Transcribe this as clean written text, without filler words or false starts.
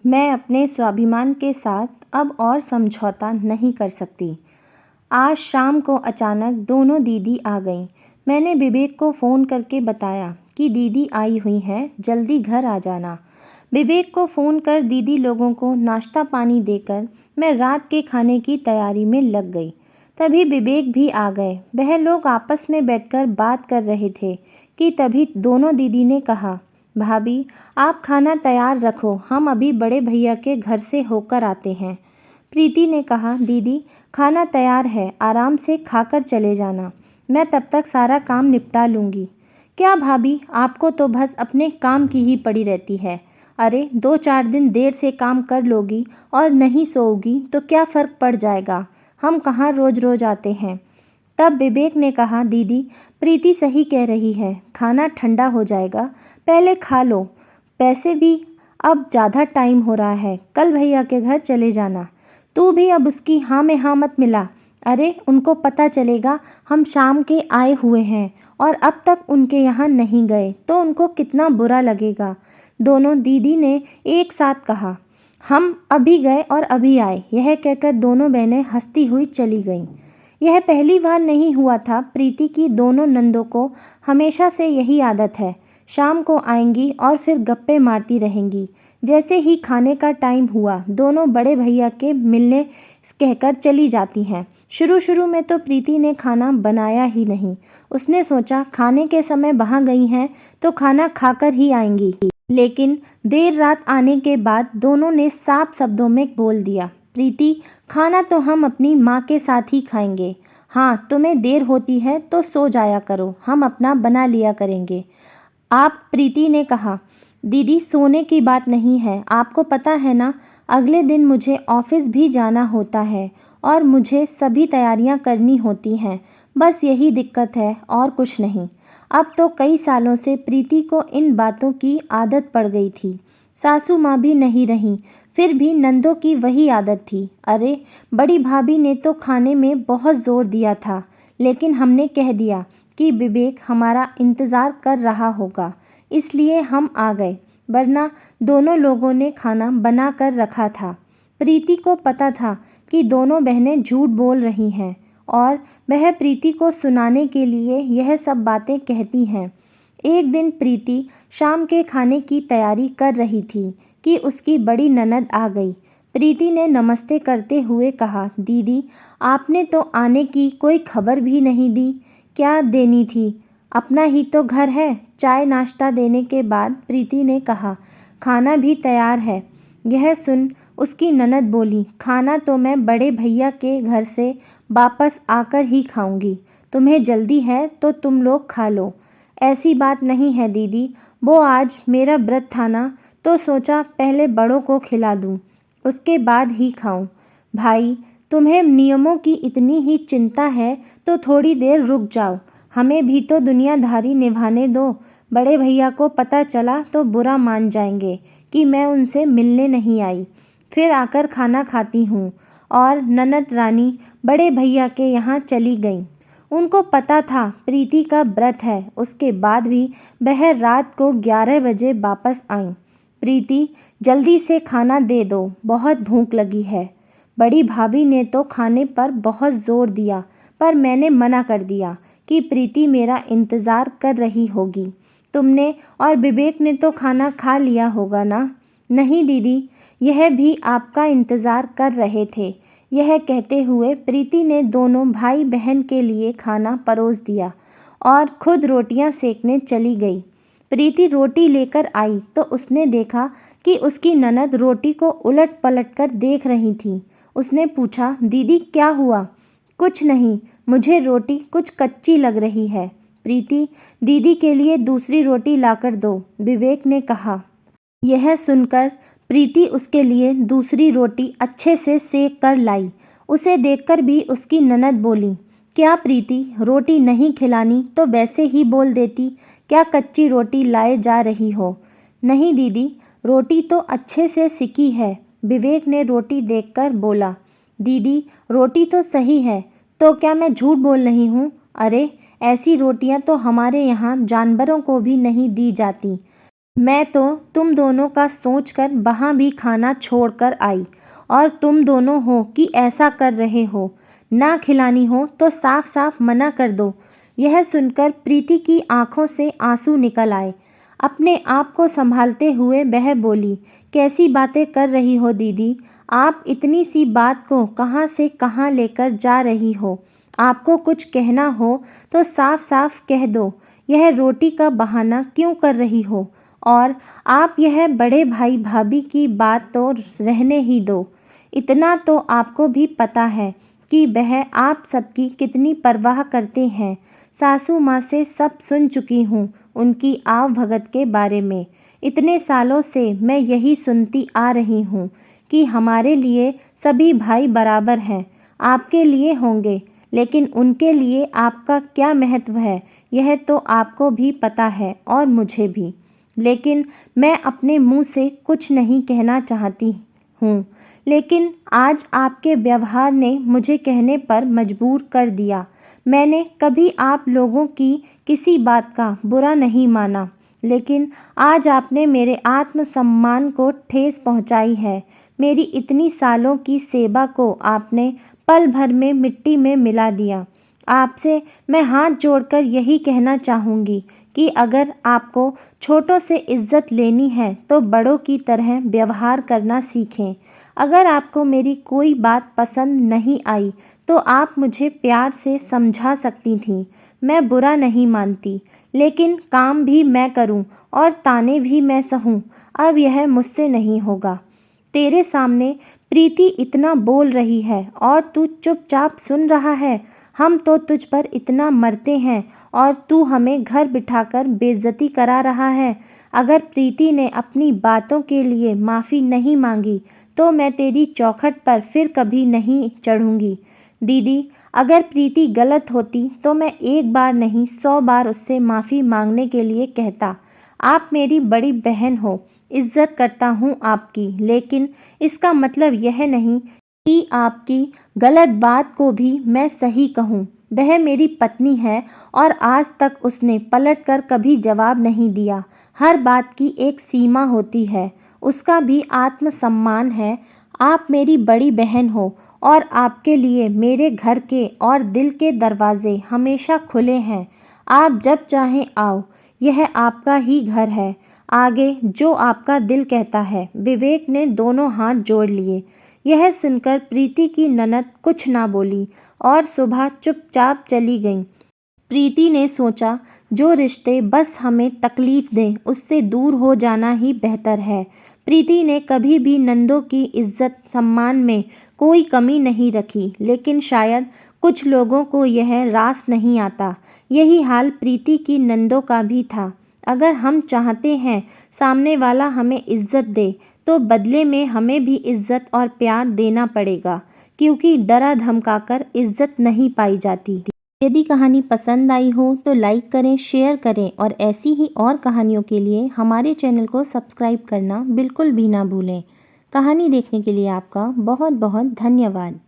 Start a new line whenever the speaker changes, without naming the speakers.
मैं अपने स्वाभिमान के साथ अब और समझौता नहीं कर सकती। आज शाम को अचानक दोनों दीदी आ गईं। मैंने विवेक को फ़ोन करके बताया कि दीदी आई हुई हैं, जल्दी घर आ जाना। विवेक को फ़ोन कर दीदी लोगों को नाश्ता पानी देकर मैं रात के खाने की तैयारी में लग गई। तभी विवेक भी आ गए। वह लोग आपस में बैठकर बात कर रहे थे कि तभी दोनों दीदी ने कहा, भाभी आप खाना तैयार रखो, हम अभी बड़े भैया के घर से होकर आते हैं। प्रीति ने कहा, दीदी खाना तैयार है, आराम से खाकर चले जाना, मैं तब तक सारा काम निपटा लूँगी। क्या भाभी, आपको तो बस अपने काम की ही पड़ी रहती है। अरे 2-4 दिन देर से काम कर लोगी और नहीं सोओगी तो क्या फ़र्क पड़ जाएगा, हम कहाँ रोज़ रोज़ आते हैं। तब विवेक ने कहा, दीदी प्रीति सही कह रही है, खाना ठंडा हो जाएगा, पहले खा लो। पैसे भी अब ज़्यादा टाइम हो रहा है, कल भैया के घर चले जाना। तू भी अब उसकी हाँ में हाँ मत मिला। अरे उनको पता चलेगा हम शाम के आए हुए हैं और अब तक उनके यहाँ नहीं गए तो उनको कितना बुरा लगेगा। दोनों दीदी ने एक साथ कहा, हम अभी गए और अभी आए। यह कहकर दोनों बहनें हंसती हुई चली गईं। यह पहली बार नहीं हुआ था। प्रीति की दोनों नंदों को हमेशा से यही आदत है, शाम को आएंगी और फिर गप्पे मारती रहेंगी। जैसे ही खाने का टाइम हुआ दोनों बड़े भैया के मिलने कहकर चली जाती हैं। शुरू में तो प्रीति ने खाना बनाया ही नहीं। उसने सोचा खाने के समय वहाँ गई हैं तो खाना खाकर ही आएंगी। लेकिन देर रात आने के बाद दोनों ने साफ शब्दों में बोल दिया, प्रीति खाना तो हम अपनी माँ के साथ ही खाएंगे। हाँ तुम्हें देर होती है तो सो जाया करो, हम अपना बना लिया करेंगे। आप प्रीति ने कहा, दीदी सोने की बात नहीं है, आपको पता है ना अगले दिन मुझे ऑफिस भी जाना होता है और मुझे सभी तैयारियां करनी होती हैं, बस यही दिक्कत है और कुछ नहीं। अब तो कई सालों से प्रीति को इन बातों की आदत पड़ गई थी। सासू माँ भी नहीं रहीं, फिर भी नंदों की वही आदत थी। अरे बड़ी भाभी ने तो खाने में बहुत ज़ोर दिया था, लेकिन हमने कह दिया कि विवेक हमारा इंतज़ार कर रहा होगा, इसलिए हम आ गए, वरना दोनों लोगों ने खाना बना कर रखा था। प्रीति को पता था कि दोनों बहनें झूठ बोल रही हैं और वह प्रीति को सुनाने के लिए यह सब बातें कहती हैं। एक दिन प्रीति शाम के खाने की तैयारी कर रही थी कि उसकी बड़ी ननद आ गई। प्रीति ने नमस्ते करते हुए कहा, दीदी आपने तो आने की कोई खबर भी नहीं दी, क्या देनी थी, अपना ही तो घर है। चाय नाश्ता देने के बाद प्रीति ने कहा, खाना भी तैयार है। यह सुन उसकी ननद बोली, खाना तो मैं बड़े भैया के घर से वापस आकर ही खाऊंगी, तुम्हें जल्दी है तो तुम लोग खा लो। ऐसी बात नहीं है दीदी, वो आज मेरा व्रत था ना, तो सोचा पहले बड़ों को खिला दूं, उसके बाद ही खाऊं। भाई तुम्हें नियमों की इतनी ही चिंता है तो थोड़ी देर रुक जाओ, हमें भी तो दुनियादारी निभाने दो। बड़े भैया को पता चला तो बुरा मान जाएंगे कि मैं उनसे मिलने नहीं आई, फिर आकर खाना खाती हूँ। और ननद रानी बड़े भैया के यहाँ चली गई। उनको पता था प्रीति का व्रत है, उसके बाद भी वह रात को 11 बजे वापस आईं। प्रीति जल्दी से खाना दे दो, बहुत भूख लगी है। बड़ी भाभी ने तो खाने पर बहुत ज़ोर दिया, पर मैंने मना कर दिया कि प्रीति मेरा इंतज़ार कर रही होगी। तुमने और विवेक ने तो खाना खा लिया होगा ना? नहीं दीदी, यह भी आपका इंतज़ार कर रहे थे। यह कहते हुए प्रीति ने दोनों भाई बहन के लिए खाना परोस दिया और खुद रोटियां सेकने चली गई। प्रीति रोटी लेकर आई तो उसने देखा कि उसकी ननद रोटी को उलट पलट कर देख रही थी। उसने पूछा, दीदी क्या हुआ? कुछ नहीं, मुझे रोटी कुछ कच्ची लग रही है। प्रीति दीदी के लिए दूसरी रोटी लाकर दो, विवेक ने कहा। यह सुनकर प्रीति उसके लिए दूसरी रोटी अच्छे से सेक कर लाई। उसे देखकर भी उसकी ननद बोली, क्या प्रीति रोटी नहीं खिलानी तो वैसे ही बोल देती, क्या कच्ची रोटी लाए जा रही हो? नहीं दीदी, रोटी तो अच्छे से सिकी है, विवेक ने रोटी देखकर बोला। दीदी रोटी तो सही है, तो क्या मैं झूठ बोल रही हूँ? अरे ऐसी रोटियाँ तो हमारे यहाँ जानवरों को भी नहीं दी जाती। मैं तो तुम दोनों का सोचकर वहाँ भी खाना छोड़कर आई और तुम दोनों हो कि ऐसा कर रहे हो। ना खिलानी हो तो साफ साफ मना कर दो। यह सुनकर प्रीति की आंखों से आंसू निकल आए। अपने आप को संभालते हुए वह बोली, कैसी बातें कर रही हो दीदी? आप इतनी सी बात को कहाँ से कहाँ लेकर जा रही हो? आपको कुछ कहना हो तो साफ साफ कह दो। यह रोटी का बहाना क्यों कर रही हो? और आप यह बड़े भाई भाभी की बात तो रहने ही दो। इतना तो आपको भी पता है कि वह आप सबकी कितनी परवाह करते हैं। सासू माँ से सब सुन चुकी हूँ उनकी आव भगत के बारे में। इतने सालों से मैं यही सुनती आ रही हूँ कि हमारे लिए सभी भाई बराबर हैं। आपके लिए होंगे, लेकिन उनके लिए आपका क्या महत्व है यह तो आपको भी पता है और मुझे भी। लेकिन मैं अपने मुंह से कुछ नहीं कहना चाहती हूँ, लेकिन आज आपके व्यवहार ने मुझे कहने पर मजबूर कर दिया। मैंने कभी आप लोगों की किसी बात का बुरा नहीं माना, लेकिन आज आपने मेरे आत्मसम्मान को ठेस पहुंचाई है। मेरी इतनी सालों की सेवा को आपने पल भर में मिट्टी में मिला दिया। आपसे मैं हाथ जोड़कर यही कहना चाहूँगी कि अगर आपको छोटों से इज्जत लेनी है तो बड़ों की तरह व्यवहार करना सीखें। अगर आपको मेरी कोई बात पसंद नहीं आई तो आप मुझे प्यार से समझा सकती थीं। मैं बुरा नहीं मानती, लेकिन काम भी मैं करूं और ताने भी मैं सहूं। अब यह मुझसे नहीं होगा। तेरे सामने प्रीति इतना बोल रही है और तू चुपचाप सुन रहा है। हम तो तुझ पर इतना मरते हैं और तू हमें घर बिठाकर बेइज्जती करा रहा है। अगर प्रीति ने अपनी बातों के लिए माफ़ी नहीं मांगी तो मैं तेरी चौखट पर फिर कभी नहीं चढ़ूँगी। दीदी, अगर प्रीति गलत होती तो मैं एक बार नहीं 100 बार उससे माफ़ी मांगने के लिए कहता। आप मेरी बड़ी बहन हो, इज्जत करता हूँ आपकी, लेकिन इसका मतलब यह नहीं कि आपकी गलत बात को भी मैं सही कहूँ। वह मेरी पत्नी है और आज तक उसने पलटकर कभी जवाब नहीं दिया। हर बात की एक सीमा होती है, उसका भी आत्मसम्मान है। आप मेरी बड़ी बहन हो और आपके लिए मेरे घर के और दिल के दरवाजे हमेशा खुले हैं। आप जब चाहें आओ, यह आपका ही घर है। आगे जो आपका दिल कहता है। विवेक ने दोनों हाथ जोड़ लिए। यह सुनकर प्रीति की ननद कुछ ना बोली और सुबह चुपचाप चली गईं। प्रीति ने सोचा, जो रिश्ते बस हमें तकलीफ दें उससे दूर हो जाना ही बेहतर है। प्रीति ने कभी भी नंदों की इज्जत सम्मान में कोई कमी नहीं रखी, लेकिन शायद कुछ लोगों को यह रास नहीं आता। यही हाल प्रीति की नंदों का भी था। अगर हम चाहते हैं सामने वाला हमें इज्जत दे तो बदले में हमें भी इज्जत और प्यार देना पड़ेगा, क्योंकि डरा धमकाकर इज्जत नहीं पाई जाती। यदि कहानी पसंद आई हो तो लाइक करें, शेयर करें और ऐसी ही और कहानियों के लिए हमारे चैनल को सब्सक्राइब करना बिल्कुल भी ना भूलें। कहानी देखने के लिए आपका बहुत बहुत धन्यवाद।